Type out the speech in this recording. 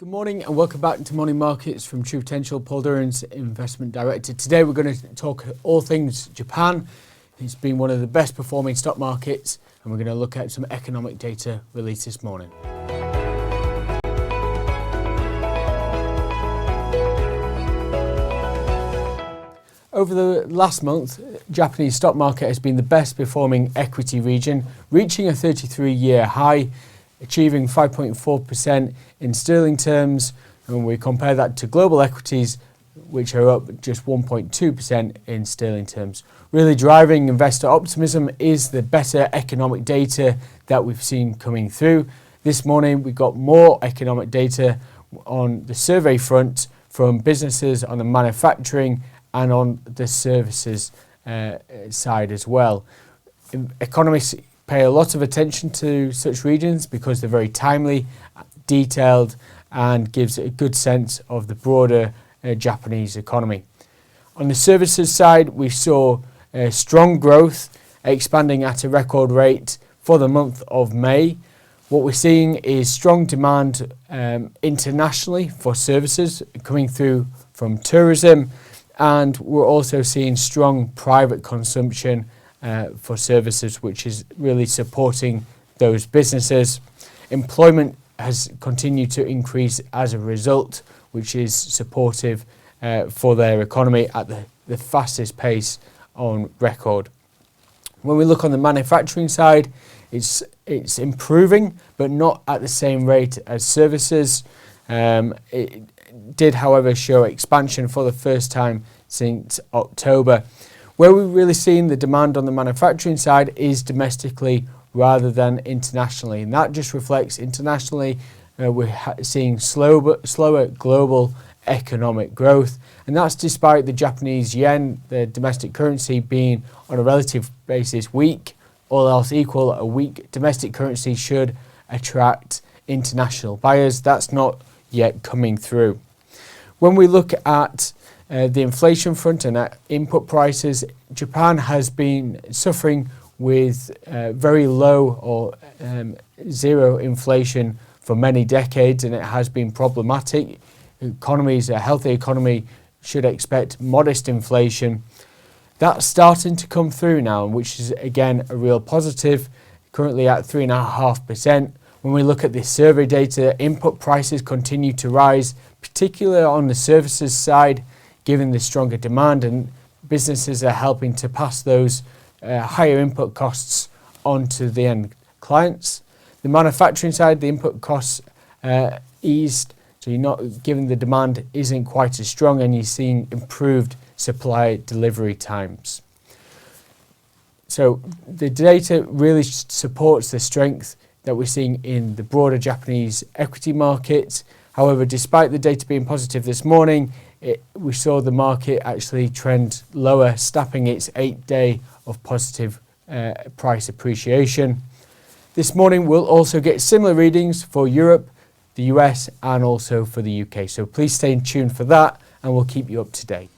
Good morning and welcome back to Morning Markets from True Potential. Paul Durrance, Investment Director. Today we're going to talk all things Japan. It's been one of the best performing stock markets and we're going to look at some economic data released this morning. Over the last month, Japanese stock market has been the best performing equity region, reaching a 33-year high, achieving 5.4% in sterling terms, and we compare that to global equities, which are up just 1.2% in sterling terms. Really driving investor optimism is the better economic data that we've seen coming through. This morning, we got more economic data on the survey front from businesses on the manufacturing and on the services side as well. Economists pay a lot of attention to such regions because they're very timely, detailed, and gives a good sense of the broader Japanese economy. On the services side, we saw strong growth, expanding at a record rate for the month of May. What we're seeing is strong demand internationally for services coming through from tourism, and we're also seeing strong private consumption for services, which is really supporting those businesses. Employment has continued to increase as a result, which is supportive for their economy at the fastest pace on record. When we look on the manufacturing side, it's improving, but not at the same rate as services. It did, however, show expansion for the first time since October. Where we've really seen the demand on the manufacturing side is domestically rather than internationally, and that just reflects internationally we're seeing slower global economic growth, and that's despite the Japanese yen, the domestic currency, being on a relative basis weak. All else equal, a weak domestic currency should attract international buyers. That's not yet coming through. When we look at the inflation front and at input prices, Japan has been suffering with very low or zero inflation for many decades, and it has been problematic. Economies, a healthy economy, should expect modest inflation. That's starting to come through now, which is again a real positive, currently at 3.5%. When we look at the survey data, input prices continue to rise, particularly on the services side, given the stronger demand, and businesses are helping to pass those higher input costs onto the end clients. The manufacturing side, the input costs eased, so you're not, given the demand isn't quite as strong, and you're seeing improved supply delivery times. So the data really supports the strength that we're seeing in the broader Japanese equity market. However, despite the data being positive this morning, we saw the market actually trend lower, snapping its 8th day of positive price appreciation. This morning we'll also get similar readings for Europe, the US, and also for the UK. So please stay tuned for that, and we'll keep you up to date.